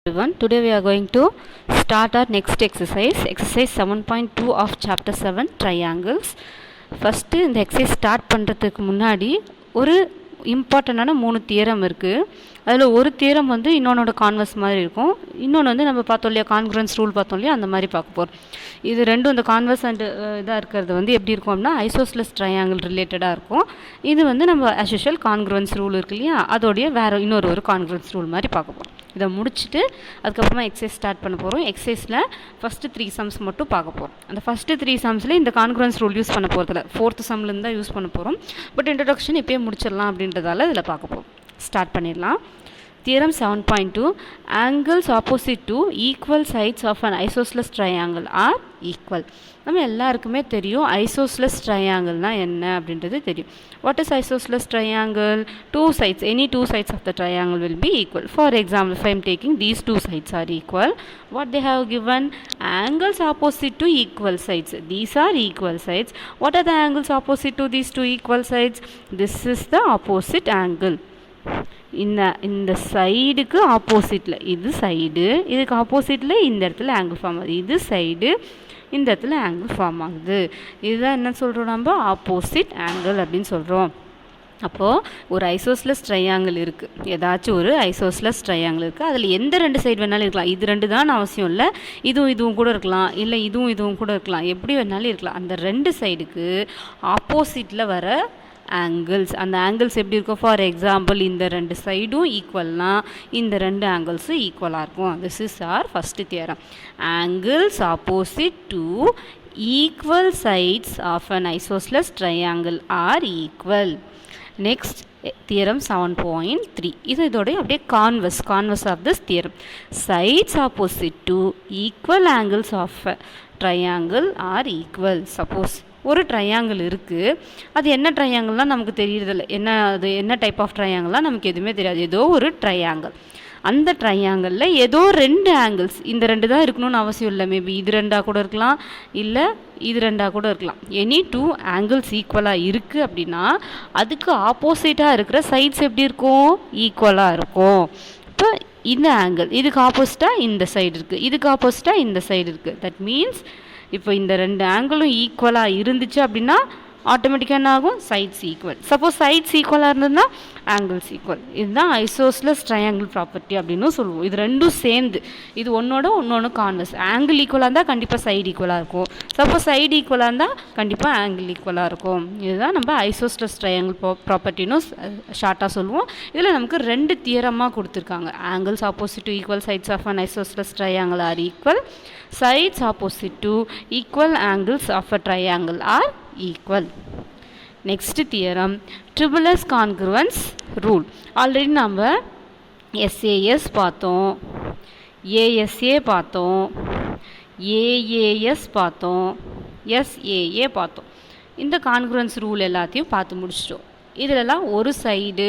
Everyone, today we are going to start our next exercise 7.2 of chapter 7 triangles. First இந்த exercise start பண்ணுறதுக்கு முன்னாடி ஒரு இம்பார்ட்டண்டான 3 theorem இருக்குது. அதில் ஒரு தியரம் வந்து இன்னொன்னோட கான்வர்ஸ் மாதிரி இருக்கும், இன்னொன்று வந்து நம்ம பார்த்தோம் இல்லையா கான்க்ரன்ஸ் ரூல் பார்த்தோம் இல்லையா அந்த மாதிரி பார்க்க போகிறோம். இது ரெண்டும் இந்த கான்வர்ஸ் அண்ட் இதாக இருக்கிறது வந்து எப்படி இருக்கும் அப்படின்னா ஐசோஸ்லஸ் ட்ரையாங்கிள் ரிலேட்டடாக இருக்கும். இது வந்து நம்ம ஆஸ் யூஷுவல் கான்க்ரன்ஸ் ரூல் இருக்கு இல்லையா அதோடைய வேறு இன்னொரு கான்க்ரன்ஸ் ரூல் மாதிரி பார்க்க போகிறோம். இதை முடிச்சுட்டு அதுக்கப்புறமா எக்ஸசைஸ் ஸ்டார்ட் பண்ண போகிறோம். எக்ஸசைஸில் ஃபஸ்ட்டு 3 சம்ஸ் மட்டும் பார்க்க போகிறோம். அந்த ஃபஸ்ட்டு 3 சம்ஸில் இந்த கான்க்ரன்ஸ் ரூல் யூஸ் பண்ண போகிறதில்ல, 4th சம்லேருந்து தான் யூஸ் பண்ண போகிறோம். பட் இன்ட்ரடக்ஷன் இப்போயே முடிச்சிடலாம் அப்படின்றதால இதில் பார்க்க போகிறோம். ஸ்டார்ட் பண்ணிடலாம். Theorem 7.2 angles opposite to equal sides of an isosceles triangle are equal. நம்ம எல்லாருக்குமே தெரியும் ஐசோஸ்லஸ் ட்ரையாங்கிள்னா என்ன அப்படின்றது தெரியும். What is isosceles triangle? 2 sides, any 2 sides of the triangle will be equal. For example, if I am taking these 2 sides are equal, what they have given? Angles opposite to equal sides. These are equal sides. What are the angles opposite to these 2 equal sides? This is the opposite angle. இந்த சைடுக்கு ஆப்போசிட்டில் இது side, இதுக்கு ஆப்போசிட்டில் இந்த இடத்துல angle form ஆகுது, இது சைடு, இந்த இடத்துல ஆங்கிள் ஃபார்ம் ஆகுது. இதுதான் என்ன சொல்கிறோம் நம்ம ஆப்போசிட் ஆங்கிள் அப்படின்னு சொல்கிறோம். அப்போது ஒரு ஐசோஸ்லஸ் ட்ரையாங்கிள் இருக்குது, ஏதாச்சும் ஒரு ஐசோஸ்லஸ் ட்ரையாங்கிள் இருக்குது, அதில் எந்த 2 சைடு வேணாலும் இருக்கலாம். இது 2 தான் அவசியம் இல்லை, இதுவும் கூட இருக்கலாம், இல்லை இதுவும் கூட இருக்கலாம், எப்படி வேணாலும் இருக்கலாம். அந்த 2 சைடுக்கு ஆப்போசிட்டில் வர ஆங்கிள்ஸ், அந்த ஆங்கிள்ஸ் எப்படி இருக்கும்? ஃபார் எக்ஸாம்பிள் இந்த 2 சைடும் ஈக்குவல்னா இந்த 2 ஆங்கிள்ஸும் ஈக்குவலாக இருக்கும். This is our first theorem. Angles opposite to equal sides of an isosceles triangle are equal. Next theorem 7.3. இதோடைய அப்படியே converse of this theorem. Sides opposite to equal angles of triangle are equal. Suppose ஒரு triangle இருக்குது, அது என்ன ட்ரையாங்கிள்லாம் நமக்கு தெரியறதில்ல, என்ன type of ட்ரையாங்கிள்லாம் நமக்கு எதுவுமே தெரியாது. ஏதோ ஒரு ட்ரையாங்கிள், அந்த ட்ரையாங்கிளில் ஏதோ 2 ஆங்கிள்ஸ், இந்த 2 தான் இருக்கணும்னு அவசியம் இல்லை, மேபி இது 2 கூட இருக்கலாம், இல்லை இது 2 கூட இருக்கலாம். எனி 2 ஆங்கிள்ஸ் ஈக்குவலாக இருக்குது அப்படின்னா அதுக்கு ஆப்போசிட்டாக இருக்கிற சைட்ஸ் எப்படி இருக்கும்? ஈக்குவலாக இருக்கும். இப்போ இந்த ஆங்கிள் இதுக்கு ஆப்போசிட்டாக இந்த சைடு இருக்குது, இதுக்கு ஆப்போசிட்டாக இந்த சைடு இருக்குது. தட் மீன்ஸ் இப்போ இந்த 2 ஆங்கிளும் ஈக்குவலாக இருந்துச்சு அப்படின்னா ஆட்டோமேட்டிக்காக என்ன ஆகும்? Sides equal. சப்போஸ் சைட்ஸ் ஈக்குவலாக இருந்ததுன்னா ஆங்கிள்ஸ் ஈக்குவல். இதுதான் ஐசோஸ்லஸ் ட்ரையாங்கிள் ப்ராப்பர்ட்டி அப்படின்னு சொல்லுவோம். இது 2 சேர்ந்து, இது ஒன்று கான்வர்ஸ். ஆங்கிள் ஈக்குவலாக இருந்தால் கண்டிப்பாக சைடு ஈக்குவலாக இருக்கும், சப்போஸ் சைடு ஈக்குவலாக இருந்தால் கண்டிப்பாக ஆங்கிள் ஈக்குவலாக இருக்கும். இதுதான் நம்ம ஐசோஸ்லஸ் ட்ரையாங்கிள் ப்ராப்பர்ட்டின்னு ஷார்ட்டாக சொல்லுவோம். இதில் நமக்கு 2 தியரமாக கொடுத்துருக்காங்க. Angles opposite to equal sides of an isosceles triangle are equal. Sides opposite to equal angles of a triangle are equal. Next theorem, Triple congruence rule. Already நம்ம SAS பார்த்தோம், ASA பார்த்தோம், AAS பார்த்தோம், SAA பார்த்தோம். இந்த கான்க்ரன்ஸ் rule எல்லாத்தையும் பார்த்து முடிச்சிட்டோம். இதிலெல்லாம் ஒரு சைடு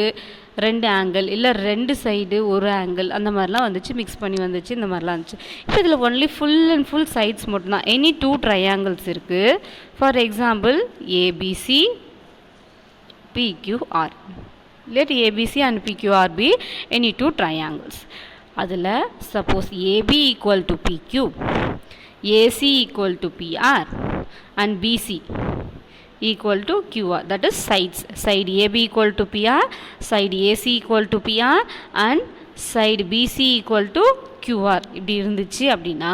2 ஆங்கிள், இல்லை 2 சைடு ஒரு ஆங்கிள், அந்த மாதிரிலாம் வந்துச்சு, மிக்ஸ் பண்ணி வந்துச்சு, இந்த மாதிரிலாம் இருந்துச்சு. இப்போ இதில் ஒன்லி ஃபுல் சைட்ஸ் மட்டும்தான். எனி 2 ட்ரையாங்கிள்ஸ் இருக்குது. For example ABC PQR. let ABC and PQR be any 2 triangles. அதில் suppose AB equal to PQ, AC equal to PR and BC equal to QR, that is sides. Side AB equal to PR, side AC equal to PR and side BC equal to QR இப்படி இருந்துச்சு அப்படின்னா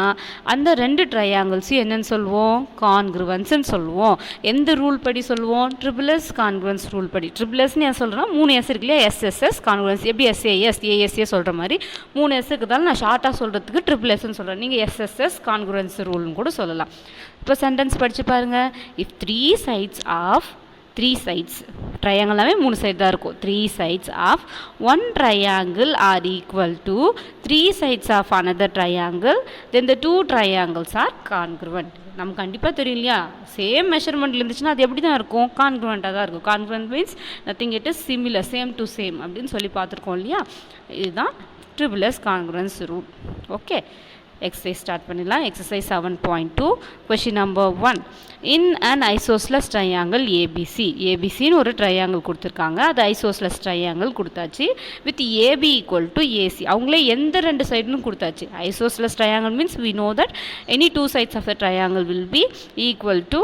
அந்த 2 ட்ரையாங்கிள்ஸும் என்னன்னு சொல்லுவோம்? கான்க்ருவன்ஸ்ன்னு சொல்லுவோம். எந்த rule படி சொல்லுவோம்? ட்ரிபிள்எஸ் கான்க்ருவன்ஸ் ரூல் படி. ட்ரிபிள்எஸ்ன்னு ஏன் சொல்கிறேன்னா 3 S இருக்கு இல்லையா, SSS கான்க்ருவன்ஸ். எப்படி SAS ASA சொல்கிற மாதிரி 3 S இருக்குதாலும் நான் ஷார்ட்டாக சொல்கிறதுக்கு ட்ரிபிள்எஸ்ன்னு சொல்கிறேன். நீங்கள் SSS கான்க்ருவன்ஸ் ரூல்னு கூட சொல்லலாம். இப்போ சென்டென்ஸ் படித்து பாருங்கள். இஃப் 3 sides ட்ரையாங்கிளாமே 3 சைடு தான் இருக்கும். 3 sides of one triangle are equal to 3 sides of another triangle, then the 2 triangles are congruent. நமக்கு கண்டிப்பாக தெரியும் இல்லையா, சேம் மெஷர்மெண்ட்டில் இருந்துச்சுன்னா அது எப்படி தான் இருக்கும்? கான்க்ருவெண்ட்டாக தான் இருக்கும். Congruent means nothing it is similar, same to same அப்படின்னு சொல்லி பார்த்துருக்கோம் இல்லையா. இதுதான் triple S congruence rule. Okay, exercise start பண்ணிடலாம். Exercise 7.2 question number 1. In an isosceles triangle ABC. ஏபிசின்னு ஒரு ட்ரையாங்கிள் கொடுத்துருக்காங்க. அது ஐசோஸ்லஸ் ட்ரையாங்கிள் கொடுத்தாச்சு. With AB equal to AC. அவங்களே எந்த ரெண்டு சைடுன்னு கொடுத்தாச்சு. Isosceles triangle means we know that any two sides of the triangle will be equal to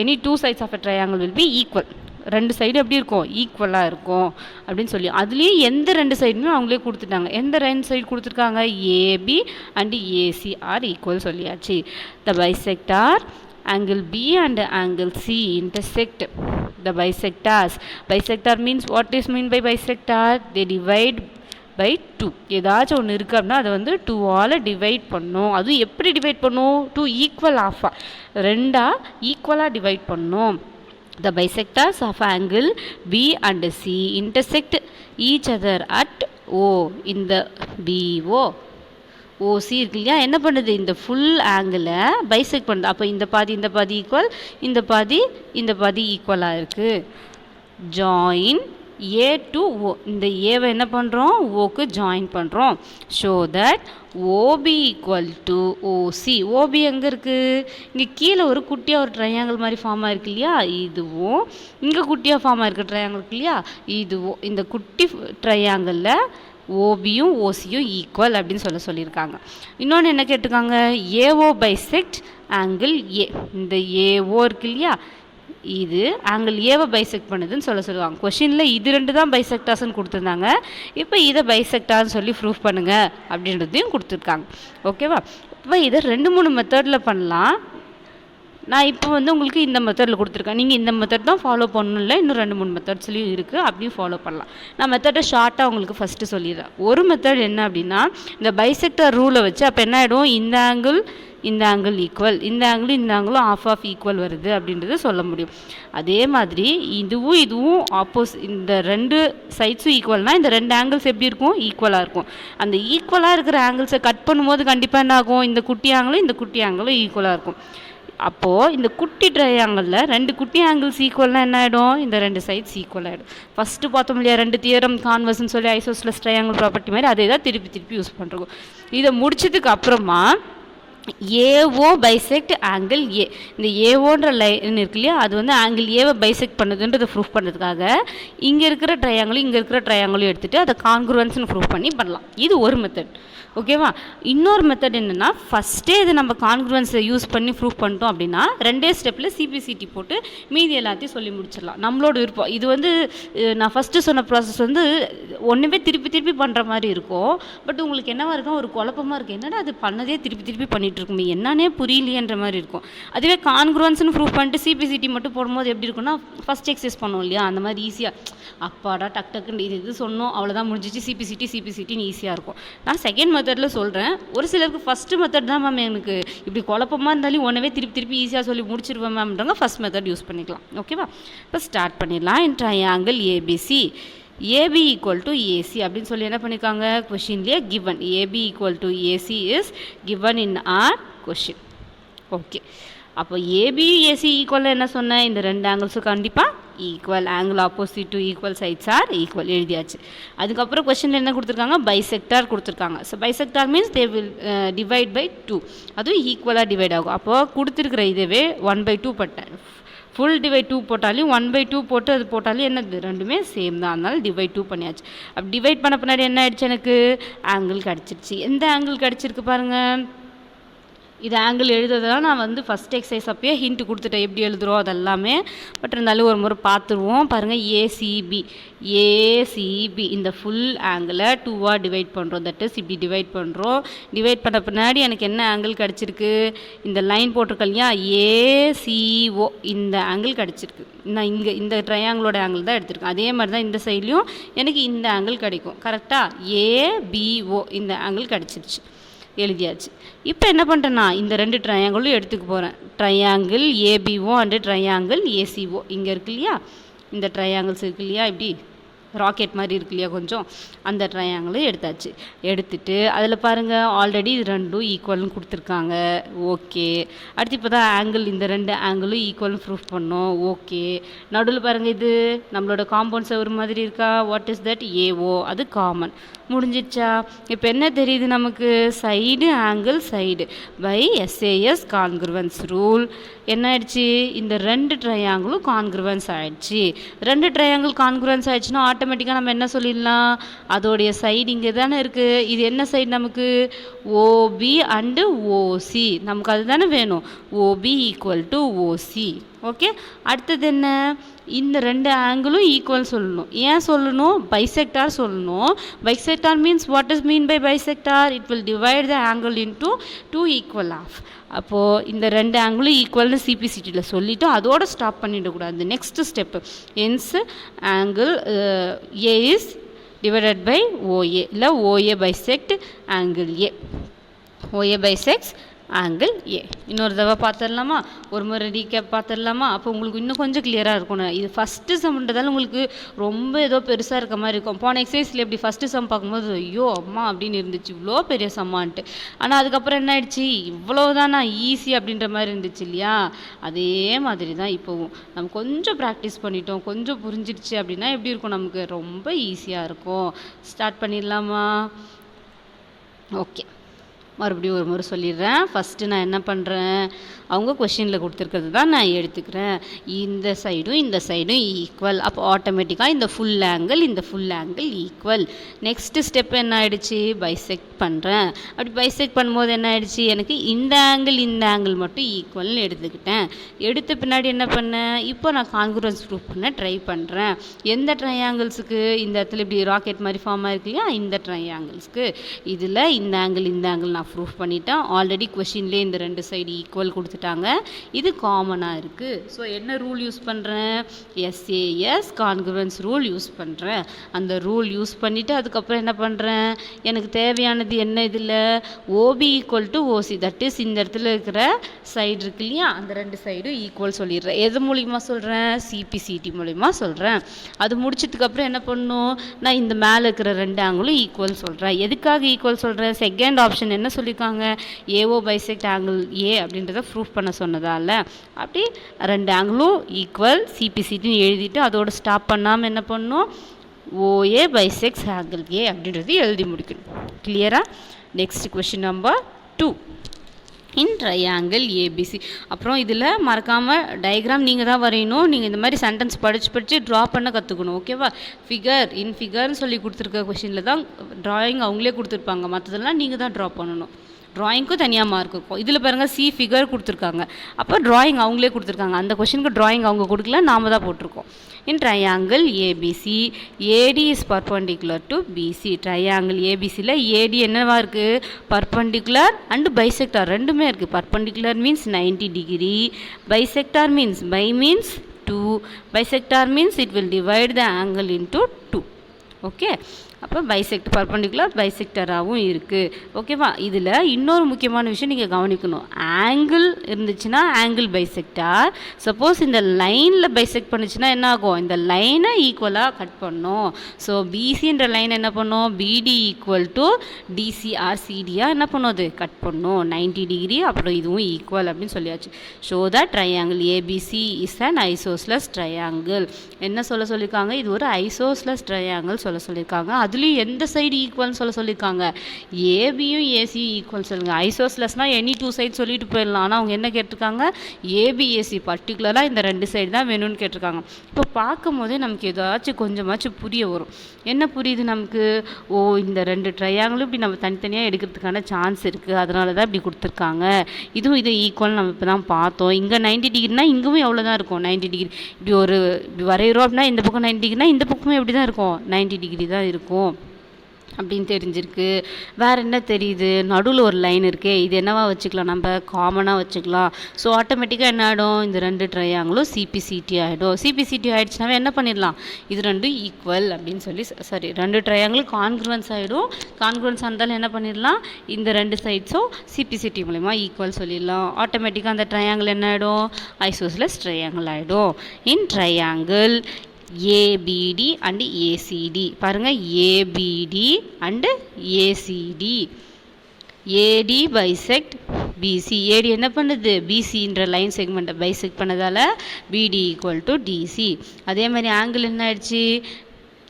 any two sides of the triangle will be equal. ரெண்டு side எப்படி இருக்கும், ஈக்குவலாக இருக்கும் அப்படின்னு சொல்லி. அதுலேயே எந்த ரெண்டு சைடுமே அவங்களே கொடுத்துட்டாங்க. எந்த ரெண்டு சைடு கொடுத்துருக்காங்க, AB and AC are equal சொல்லியாச்சு. The bisector angle B and angle C intersect the bisectors. Bisector means what is mean by bisector? They divide by 2. ஏதாச்சும் ஒன்று இருக்குது அப்படின்னா அதை வந்து 2ஆல் டிவைட் பண்ணும். அதுவும் எப்படி டிவைட் பண்ணும், 2 ஈக்குவல் ஆஃபாக ரெண்டாக ஈக்குவலாக டிவைட் பண்ணும். The bisectors of angle B and C intersect each other at O in the BO. OC இருக்கு இல்லையா, என்ன பண்ணுது, இந்த ஃபுல் ஆங்கிளை பைசெக்ட் பண்ணுது. அப்போ இந்த பாதி ஈக்குவல், இந்த பாதி ஈக்குவலாக இருக்குது. Join A to O. இந்த ஏவை என்ன பண்ணுறோம், ஓக்கு ஜாயின் பண்ணுறோம். Show that OB equal to OC. OB எங்கே இருக்குது, இங்கே கீழே ஒரு குட்டியாக ஒரு ட்ரையாங்கிள் மாதிரி ஃபார்ம் ஆகிருக்கு இல்லையா, இதுவும் இங்கே குட்டியாக ஃபார்ம் ஆகிருக்கு ட்ரையாங்கிள் இருக்கு இல்லையா, இதுவும் இந்த குட்டி ட்ரையாங்கிளில் ஓபியும் ஓசியும் ஈக்குவல் அப்படின்னு சொல்லியிருக்காங்க. இன்னொன்று என்ன கேட்டிருக்காங்க, ஏஓ பைசெக்ட் ஆங்கிள் ஏ. இந்த ஏஓ இருக்கு இல்லையா, இது ஆங்கிள் ஏவை பைசெக்ட் பண்ணுதுன்னு சொல்லுவாங்க. கொஷினில் இது ரெண்டு தான் பைசெக்டார்ஸ்ன்னு கொடுத்துருந்தாங்க. இப்போ இதை பைசெக்டார்னு சொல்லி ப்ரூஃப் பண்ணுங்கள் அப்படின்றதையும் கொடுத்துருக்காங்க. ஓகேவா. இப்போ இதை 2-3 மெத்தடில் பண்ணலாம். நான் இப்போ வந்து உங்களுக்கு இந்த மெத்தடில் கொடுத்துருக்கேன். நீங்கள் இந்த மெத்தட் தான் ஃபாலோ பண்ணணும், இல்லை இன்னும் 2-3 மெத்தட்ஸ்லையும் இருக்குது, அப்படியும் ஃபாலோ பண்ணலாம். நான் மெத்தடை ஷார்ட்டாக உங்களுக்கு ஃபஸ்ட்டு சொல்லிடுறேன். ஒரு மெத்தட் என்ன அப்படின்னா, இந்த பைசெக்டர் ரூலை வச்சு அப்போ என்ன ஆகிடும், இந்த ஆங்கிள் ஈக்குவல், இந்த ஆங்கிளும் ஆஃப் ஈக்குவல் வருது அப்படின்றது சொல்ல முடியும். அதே மாதிரி இதுவும் இந்த ரெண்டு சைட்ஸும் ஈக்குவல்னால் இந்த ரெண்டு ஆங்கிள்ஸ் எப்படி இருக்கும், ஈக்குவலாக இருக்கும். அந்த ஈக்குவலாக இருக்கிற ஆங்கிள்ஸை கட் பண்ணும்போது கண்டிப்பாக என்ன ஆகும், இந்த குட்டி ஆங்கிளும் ஈக்குவலாக இருக்கும். அப்போது இந்த குட்டி ட்ரையாங்கிளில் ரெண்டு குட்டி ஆங்கிள்ஸ் ஈக்குவல்னால் என்ன ஆகிடும், இந்த ரெண்டு சைட்ஸ் ஈக்குவல் ஆகிடும். ஃபஸ்ட்டு பார்த்தோம் இல்லையா, 2 தியரம் கான்வர்ஸ்ன்னு சொல்லி ஐசோஸ்லஸ் ட்ரையாங்கிள் ப்ராப்பர்ட்டி மாதிரி அதே தான் திருப்பி யூஸ் பண்ணுறோம். இதை முடிச்சதுக்கு அப்புறமா ஏஓ பைசெக்ட் ஆங்கிள் ஏ. இந்த ஏஓன்ற லைன் இருக்கு இல்லையா, அது வந்து ஆங்கிள் ஏவை பைசெக்ட் பண்ணுதுன்றதை ப்ரூஃப் பண்ணுறதுக்காக இங்கே இருக்கிற ட்ரையாங்கிளும் எடுத்துகிட்டு அதை கான்குரன்ஸ்னு ப்ரூஃப் பண்ணலாம். இது ஒரு மெத்தட். ஓகேவா. இன்னொரு மெத்தட் என்னென்னா, ஃபஸ்ட்டே இது நம்ம கான்குரன்ஸை யூஸ் பண்ணி ப்ரூஃப் பண்ணிட்டோம் அப்படின்னா 2 ஸ்டெப்பில் சிபிசிடி போட்டு மீதி எல்லாத்தையும் சொல்லி முடிச்சிடலாம். நம்மளோட விருப்பம். இது வந்து நான் ஃபஸ்ட்டு சொன்ன ப்ராசஸ் வந்து ஒன்றுமே திருப்பி பண்ணுற மாதிரி இருக்கும். பட் உங்களுக்கு என்னவா இருக்கும், ஒரு குழப்பமாக இருக்குது, என்னடா அது பண்ணதே திருப்பி பண்ணிகிட்டு இருக்குமே, என்னன்னே புரியலையன்ற மாதிரி இருக்கும். அதுவே கான்குரன்ஸ்னு ப்ரூஃப் பண்ணிட்டு சிபிசிடி மட்டும் போடும்போது எப்படி இருக்குன்னா, ஃபஸ்ட் எக்ஸசைஸ் பண்ணோம் இல்லையா, அந்த மாதிரி ஈஸியாக அப்பாடா டக்குன்னு இது சொன்னோம் அவ்வளோதான் முடிஞ்சிச்சு, சிபிசிட்டின்னு ஈஸியாக இருக்கும். நான் செகண்ட் மெத்தடில் சொல்கிறேன். ஒரு சிலருக்கு ஃபஸ்ட்டு மெத்தட் தான் மேம் எனக்கு இப்படி குழப்பமாக இருந்தாலும் ஒன்றவே திருப்பி ஈஸியாக சொல்லி முடிச்சிருவேன் மேம்ன்றவங்க ஃபஸ்ட் மெத்தட் யூஸ் பண்ணிக்கலாம். ஓகேவா. இப்போ ஸ்டார்ட் பண்ணிடலாம். In triangle ABC AB equal to AC அப்படின்னு சொல்லி என்ன பண்ணியிருக்காங்க, கொஷின்லேயே given AB equal to AC is given in our question. Okay. அப்போ ஏபி ஏசி ஈக்குவல் என்ன சொன்னேன், இந்த ரெண்டு ஆங்கிள்ஸும் கண்டிப்பாக equal. Angle opposite to equal sides are equal எழுதியாச்சு. அதுக்கப்புறம் கொஸ்டினில் என்ன கொடுத்துருக்காங்க, பைசெக்டார் கொடுத்துருக்காங்க. So bisector means they will divide by 2. அதுவும் ஈக்குவலாக டிவைட் ஆகும். அப்போது கொடுத்துருக்குற இதுவே 1/2 போட்டேன். ஃபுல் டிவைட் 2 போட்டாலும் 1/2 போட்டு அது போட்டாலும் என்னது, ரெண்டுமே சேம் தான். அதனால டிவைட் 2 பண்ணியாச்சு. அப்படி டிவைட் பண்ண பின்னாடி என்ன ஆயிடுச்சு, எனக்கு ஆங்கிள் கிடச்சிருச்சு. எந்த ஆங்கிள் கிடச்சிருக்கு பாருங்கள். இது ஆங்கிள் எழுதுறதுலாம் நான் வந்து ஃபஸ்ட் எக்ஸசைஸ் அப்பயே ஹிண்ட் கொடுத்துட்டேன் எப்படி எழுதுகிறோம் அதெல்லாமே. பட் இருந்தாலும் ஒரு முறை பார்த்துருவோம். பாருங்கள், ஏசிபி இந்த ஃபுல் ஆங்கிளை 2ஆக டிவைட் பண்ணுறோம். தட் இஸ் இப்படி டிவைட் பண்ணுறோம். டிவைட் பண்ண பின்னாடி எனக்கு என்ன ஆங்கிள் கிடச்சிருக்கு, இந்த லைன் போட்டிருக்கேன் இல்லையா, ஏசிஓ இந்த ஆங்கிள் கிடச்சிருக்கு. நான் இங்கே இந்த ட்ரையாங்கிளோட ஆங்கிள் தான் எடுத்திருக்கேன். அதே மாதிரி தான் இந்த சைட்லேயும் எனக்கு இந்த ஆங்கிள் கிடைக்கும். கரெக்டாக ஏபிஓ இந்த ஆங்கிள் கிடச்சிருச்சு, எழுதியாச்சு. இப்போ என்ன பண்ணுறேன்னா, இந்த ரெண்டு ட்ரையாங்கிளும் எடுத்துக்க போகிறேன். Triangle ABO and triangle ACO இங்கே இருக்கு இல்லையா, இந்த ட்ரையாங்கிள்ஸ் இருக்கு இல்லையா, இப்படி ராக்கெட் மாதிரி இருக்கு இல்லையா கொஞ்சம், அந்த ட்ரையாங்கிளும் எடுத்தாச்சு. எடுத்துட்டு அதில் பாருங்கள், ஆல்ரெடி இது ரெண்டும் ஈக்குவல்னு கொடுத்துருக்காங்க. ஓகே. அடுத்து இப்போ தான் ஆங்கிள், இந்த ரெண்டு ஆங்கிளும் ஈக்குவல்னு ப்ரூஃப் பண்ணோம். ஓகே. நடுவில் பாருங்கள், இது நம்மளோட காம்பவுண்ட் செவர் மாதிரி இருக்கா, வாட் இஸ் தட், ஏஓ, அது காமன். முடிஞ்சிடுச்சா? இப்போ என்ன தெரியுது நமக்கு? Side angle side by SAS congruence rule என்ன ஆயிடுச்சு? இந்த ரெண்டு ட்ரையாங்கிளும் கான்க்ருவன்ஸ் ஆயிடுச்சு. ரெண்டு ட்ரையாங்கிள் கான்க்ருவன்ஸ் ஆயிடுச்சுன்னா ஆட்டோமேட்டிக்காக நம்ம என்ன சொல்லிடலாம்? அதோடைய சைடு இங்கே தானே இருக்குது. இது என்ன சைடு நமக்கு? OB and OC. நமக்கு அதுதானே வேணும். OB equal to OC. Okay, அடுத்தது என்ன? இந்த ரெண்டு ஆங்கிளும் ஈக்குவல் சொல்லணும். ஏன் சொல்லணும்? பைசெக்டார் சொல்லணும். Bisector means what is mean by bisector? It will divide the angle into two equal half. அப்போது இந்த ரெண்டு ஆங்கிளும் ஈக்குவல்னு சிபிசிடியில் சொல்லிவிட்டு அதோடு ஸ்டாப் பண்ணிடக்கூடாது. Next step, hence angle A is divided by OA, இல்லை OA bisect angle A. OA bisects angle A. இன்னொரு தடவை பார்த்துடலாமா? ஒரு முறை ரீகேப் பார்த்துடலாமா? அப்போ உங்களுக்கு இன்னும் கொஞ்சம் கிளியராக இருக்கணும். இது ஃபஸ்ட்டு சம்ன்றதால உங்களுக்கு ரொம்ப ஏதோ பெருசாக இருக்க மாதிரி இருக்கும். போன எக்ஸசைஸில் எப்படி ஃபஸ்ட்டு சம் பார்க்கும்போது ஐயோ அம்மா அப்படின்னு இருந்துச்சு, இவ்வளோ பெரிய சம்மான்ட்டு. ஆனால் அதுக்கப்புறம் என்ன ஆயிடுச்சு? இவ்வளோதானா ஈஸி அப்படின்ற மாதிரி இருந்துச்சு இல்லையா? அதே மாதிரி தான் இப்போவும் நம்ம கொஞ்சம் ப்ராக்டிஸ் பண்ணிட்டோம், கொஞ்சம் புரிஞ்சிடுச்சு அப்படின்னா எப்படி இருக்கும்? நமக்கு ரொம்ப ஈஸியாக இருக்கும். ஸ்டார்ட் பண்ணிடலாமா? ஓகே, மறுபடியும் ஒரு முறை சொல்லிடுறேன். ஃபஸ்ட்டு நான் என்ன பண்ணுறேன்? அவங்க கொஷினில் கொடுத்துருக்கிறது தான் நான் எடுத்துக்கிறேன். இந்த சைடும் ஈக்குவல். அப்போ ஆட்டோமேட்டிக்காக இந்த full angle equal. Next step என்ன ஆகிடுச்சு? பைசெக்ட் பண்ணுறேன். அப்படி பைசெக்ட் பண்ணும்போது என்ன ஆகிடுச்சு? எனக்கு இந்த ஆங்கிள் மட்டும் ஈக்குவல்னு எடுத்துக்கிட்டேன். எடுத்த பின்னாடி என்ன பண்ணேன்? இப்போ நான் கான்க்ருவன்ஸ் ப்ரூஃப் பண்ண ட்ரை பண்ணுறேன். எந்த ட்ரையாங்கிள்ஸுக்கு? இந்த இடத்துல இப்படி ராக்கெட் மாதிரி ஃபார்ம் ஆயிருக்கு இல்லையா? இந்த ட்ரையாங்கிள்ஸ்க்கு. இதில் இந்த ஆங்கிள் நான் ப்ரூஃப் பண்ணிட்டேன். ஆல்ரெடி கொஷின்லேயே இந்த ரெண்டு சைடு ஈக்குவல் கொடுத்துட்டாங்க. இது காமனாக இருக்குது. ஸோ என்ன ரூல் யூஸ் பண்ணுறேன்? SAS கான்க்ருவன்ஸ் ரூல் யூஸ் பண்ணுறேன். அந்த ரூல் யூஸ் பண்ணிவிட்டு அதுக்கப்புறம் என்ன பண்ணுறேன்? எனக்கு தேவையானது என்ன? இதில் OB equal to OC, that is இந்த இடத்துல இருக்கிற சைடு இருக்கு இல்லையா? அந்த ரெண்டு சைடும் ஈக்குவல் சொல்லிடுறேன். எது மூலிமா சொல்கிறேன்? சிபிசிடி மூலிமா சொல்கிறேன். அது முடிச்சதுக்கப்புறம் என்ன பண்ணணும்? நான் இந்த மேலே இருக்கிற ரெண்டு ஆங்கிளும் ஈக்குவல் சொல்கிறேன். எதுக்காக ஈக்குவல் சொல்கிறேன்? செகண்ட் ஆப்ஷன் என்ன சொல்லியிருக்காங்க? AO பைசெக்ட் ஆங்கிள் ஏ அப்படின்றத ப்ரூஃப் பண்ண சொன்னதால் அப்படி ரெண்டு ஆங்கிளும் ஈக்குவல் சிபிசிடின்னு எழுதிட்டு அதோட ஸ்டாப் பண்ணாமல் என்ன பண்ணணும்? OA பைசெக்ட்ஸ் ஆங்கிள் ஏ அப்படின்றது எழுதி முடிக்கணும். கிளியரா? Next question number 2. இன் ட்ரையாங்கிள் ABC. அப்புறம் இதில் மறக்காமல் டயக்ராம் நீங்கள் தான் வரையணும். நீங்கள் இந்த மாதிரி சென்டென்ஸ் படித்து ட்ரா பண்ண கற்றுக்கணும். ஓகேவா? ஃபிகர்னு சொல்லி கொடுத்துருக்க கொஷினில் தான் ட்ராயிங் அவங்களே கொடுத்துருப்பாங்க. மற்றதெல்லாம் நீங்கள் தான் ட்ரா பண்ணணும். ட்ராயிங்க்கும் தனியாக மார்க் இருக்கும். இதில் பாருங்கள் C ஃபிகர் கொடுத்துருக்காங்க. அப்போ ட்ராயிங் அவங்களே கொடுத்துருக்காங்க. அந்த கொஷினுக்கு ட்ராயிங் அவங்க கொடுக்கல, நாம் தான் போட்டிருக்கோம். In triangle ABC, AD is perpendicular to BC. Triangle ABCயில் AD என்னவா இருக்குது? பர்பண்டிகுலர் அண்டு பைசெக்டார் ரெண்டுமே இருக்குது. Perpendicular means 90 degree, bisector means bi means 2, bisector means it will divide the angle into 2. Okay, அப்போ பர்பண்டிகுலர் பைசெக்டராகவும் இருக்குது. ஓகேவா? இதில் இன்னொரு முக்கியமான விஷயம் நீங்கள் கவனிக்கணும். ஆங்கிள் இருந்துச்சுன்னா ஆங்கிள் பைசெக்டார். சப்போஸ் இந்த லைனில் பைசெக்ட் பண்ணுச்சுன்னா என்ன ஆகும்? இந்த லைனை ஈக்குவலாக கட் பண்ணணும். ஸோ பிசின்ற லைன் என்ன பண்ணும்? BD ஈக்குவல் டு DCR CDயாக என்ன பண்ணும்? அது கட் பண்ணும் 90 டிகிரி. அப்புறம் இதுவும் ஈக்குவல் அப்படின்னு சொல்லியாச்சு. Show the triangle ABC is an isosceles triangle. என்ன சொல்லியிருக்காங்க? இது ஒரு ஐசோஸ்லஸ் ட்ரையாங்கிள் சொல்லியிருக்காங்க. அதுலேயும் எந்த சைடு ஈக்குவல்னு சொல்லியிருக்காங்க? ஏபியும் ஏசியும் ஈக்குவல் சொல்லுங்கள். ஐசோஸ்லஸ்னால் எனி டூ சைடு சொல்லிட்டு போயிடலாம். ஆனால் அவங்க என்ன கேட்டிருக்காங்க? ஏபிஏசி பர்டிகுலராக இந்த ரெண்டு சைடு தான் வேணும்னு கேட்டிருக்காங்க. இப்போ பார்க்கும் போதே நமக்கு ஏதாச்சும் கொஞ்சமாச்சும் புரிய வரும். என்ன புரியுது நமக்கு? ஓ, இந்த ரெண்டு ட்ரையாங்கிளும் இப்படி நம்ம தனித்தனியாக எடுக்கிறதுக்கான சான்ஸ் இருக்குது, அதனால தான் இப்படி கொடுத்துருக்காங்க. இது ஈக்குவல் நம்ம இப்போ தான் பார்த்தோம். இங்கே 90 டிகிரினா இங்கேயும் எவ்வளோ தான் இருக்கும்? 90 டிகிரி. இப்படி வரைகிறோம் அப்படின்னா இந்த பக்கம் 90 டிகிரினா இந்த பக்கமும் எப்படி தான் இருக்கும்? 90 டிகிரி தான் இருக்கும் அப்படின்னு தெரிஞ்சிருக்கு. வேறு என்ன தெரியுது? நடுவில் ஒரு லைன் இருக்கே, இது என்னவா வச்சுக்கலாம்? நம்ம காமனாக வச்சுக்கலாம். ஸோ ஆட்டோமேட்டிக்காக என்ன ஆகிடும்? இந்த ரெண்டு ட்ரையாங்கிளும் சிபிசிடி ஆகிடும். சிபிசிடி ஆகிடுச்சுனாவே என்ன பண்ணிடலாம்? இது ரெண்டும் ஈக்குவல் அப்படின்னு சொல்லி ரெண்டு ட்ரையாங்கிளும் கான்க்ருவன்ஸ் ஆகிடும். கான்க்ருவன்ஸ் ஆனாலும் என்ன பண்ணிடலாம்? இந்த ரெண்டு சைட்ஸும் சிபிசிடி மூலமா ஈக்குவல் சொல்லிடலாம். ஆட்டோமேட்டிக்காக அந்த ட்ரையாங்கிள் என்ன ஆகிடும்? ஐசோஸ்லஸ் ட்ரையாங்கிள் ஆகிடும். இன் ட்ரையாங்கிள் ABD and ACD. பாருங்க, ABD and ACD. AD bisect BC. AD என்ன பண்ணுது? BCன்ற லைன் செக்மெண்ட்டை பைசெக்ட் பண்ணதால BD ஈக்குவல் டு DC. அதே மாதிரி ஆங்கிள் என்ன ஆயிடுச்சு?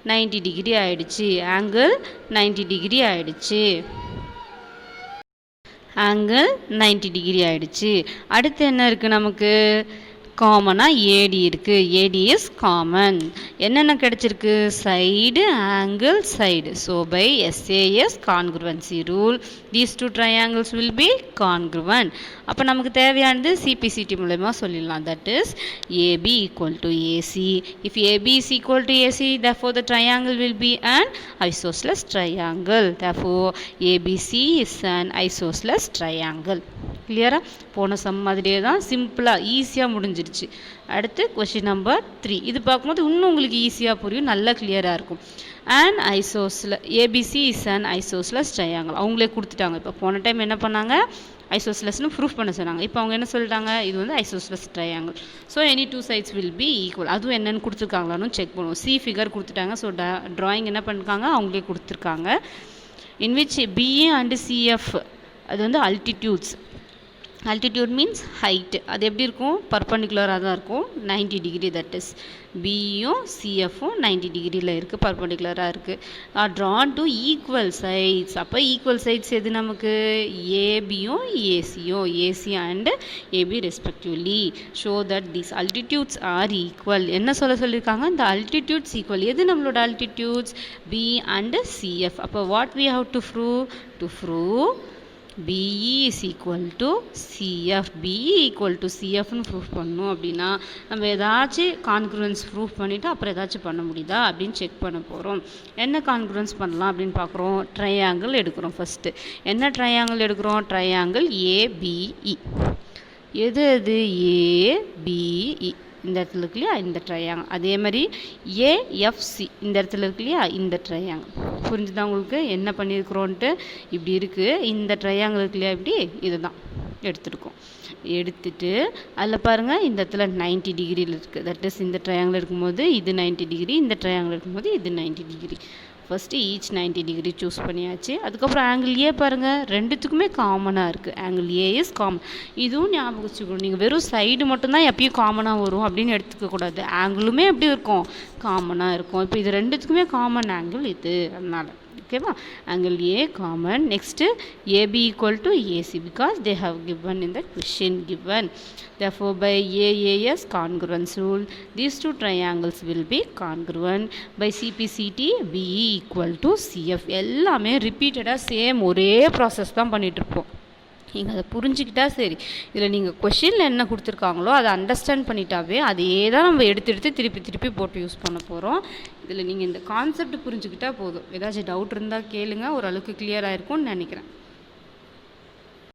90 டிகிரி ஆயிடுச்சு. ஆங்கிள் 90 டிகிரி ஆயிடுச்சு. ஆங்கிள் 90 டிகிரி ஆயிடுச்சு. அடுத்து என்ன இருக்குது நமக்கு? காமனாக ஏடி இருக்குது. AD is common. என்னென்ன கிடச்சிருக்கு? Side, angle, side. So by SAS congruency rule these two triangles will be congruent. அப்போ நமக்கு தேவையானது சிபிசிடி மூலமா சொல்லிடலாம். That is AB equal to AC. If AB is equal to AC, therefore the triangle will be an isosceles triangle. Therefore ABC is an isosceles triangle. கிளியரா? போன some மாதிரியே தான், சிம்பிளாக ஈஸியாக முடிஞ்சிருச்சு. அடுத்து கொஷின் நம்பர் 3. இது பார்க்கும்போது இன்னும் உங்களுக்கு ஈஸியாக புரியும், நல்லா கிளியராக இருக்கும். an isosceles ABC is an isosceles triangle. அவங்களே கொடுத்துட்டாங்க. இப்போ போன டைம் என்ன பண்ணாங்க? ஐசோஸ்லஸ்னு ப்ரூஃப் பண்ண சொன்னாங்க. இப்போ அவங்க என்ன சொல்லிட்டாங்க? இது வந்து isosceles triangle. So any two sides will be equal. அதுவும் என்னென்னு கொடுத்துருக்காங்களான்னு செக் பண்ணுவோம். சி ஃபிகர் கொடுத்துட்டாங்க. ஸோ ட்ராயிங் என்ன பண்ணிருக்காங்க? அவங்களே கொடுத்துருக்காங்க. In which BA and CF அது வந்து அல்டிடியூட்ஸ். altitude means height. அது எப்படி இருக்கும்? பர்பண்டிகுலராக தான் இருக்கும். 90 டிகிரி. தட் இஸ் பியும் சிஎஃப்பும் 90 டிகிரியில் இருக்குது, பர்பண்டிகுலராக இருக்குது. Are drawn to equal sides. அப்போ ஈக்குவல் சைட்ஸ் எது நமக்கு? ஏபியும் ஏசியும். AC and AB respectively. Show that these altitudes are equal. என்ன சொல்லியிருக்காங்க? இந்த அல்டிடியூட்ஸ் ஈக்குவல். எது நம்மளோட அல்டிடியூட்ஸ்? B and CF. அப்போ what we have to prove? To prove BE is equal to CF. BE equal to CF னு proof பண்ணணும். அப்படின்னா நம்ம ஏதாச்சும் கான்க்ருவன்ஸ் ப்ரூஃப் பண்ணிவிட்டு அப்புறம் ஏதாச்சும் பண்ண முடியுதா அப்படின்னு செக் பண்ண போகிறோம். என்ன கான்க்ருவன்ஸ் பண்ணலாம் அப்படின்னு பார்க்குறோம். ட்ரையாங்கிள் எடுக்கிறோம். ஃபஸ்ட்டு என்ன ட்ரையாங்கிள் எடுக்கிறோம்? Triangle ABE. எது அது? ABE இந்த இடத்துல இருக்கு இல்லையா, இந்த ட்ரையாங்கிள். அதே மாதிரி AFC இந்த இடத்துல இருக்கு இல்லையா, இந்த ட்ரையாங்கிள். புரிஞ்சுதான் உங்களுக்கு என்ன பண்ணியிருக்கிறோன்ட்டு? இப்படி இருக்குது. இந்த ட்ரையாங்கிள் இருக்கு இல்லையா, இப்படி இதுதான் எடுத்துருக்கோம். எடுத்துட்டு அதில் பாருங்கள், இந்த இடத்துல 90 டிகிரியில் இருக்குது. தட் இஸ் இந்த ட்ரையாங்கிள் இருக்கும்போது இது 90 டிகிரி, இந்த ட்ரையாங்கிள் இருக்கும்போது இது 90 degree. First each 90 degree choose பண்ணியாச்சு. அதுக்கப்புறம் ஆங்கிள் ஏ பாருங்கள், ரெண்டுத்துக்குமே காமனாக இருக்குது. Angle A is common. இதுவும் ஞாபகம் வச்சுக்கணும். நீங்கள் வெறும் சைடு மட்டும்தான் எப்பயும் காமனாக வரும் அப்படின்னு எடுத்துக்கக்கூடாது. ஆங்கிளுமே எப்படி இருக்கும்? காமனாக இருக்கும். இப்போ இது ரெண்டுத்துக்குமே காமன் ஆங்கிள் இது, அதனால் ஓகேவா? Angle A common. Next AB equal to AC because they have given in the question given. Therefore by AAS congruence rule these two triangles will be congruent. By CPCT BE equal to CF. எல்லாமே ரிப்பீட்டடாக same ஒரே process தான் பண்ணிகிட்ருப்போம். நீங்கள் அதை புரிஞ்சுக்கிட்டா சரி. இதில் நீங்கள் கொஷினில் என்ன கொடுத்துருக்காங்களோ அதை அண்டர்ஸ்டாண்ட் பண்ணிட்டாவே அதே தான் நம்ம எடுத்து திருப்பி போட்டு யூஸ் பண்ண போகிறோம். இதில் நீங்கள் இந்த கான்செப்ட் புரிஞ்சுக்கிட்டா போதும். ஏதாச்சும் டவுட் இருந்தால் கேளுங்க, ஓரளவுக்கு கிளியராக இருக்கும்னு நினைக்கிறேன்.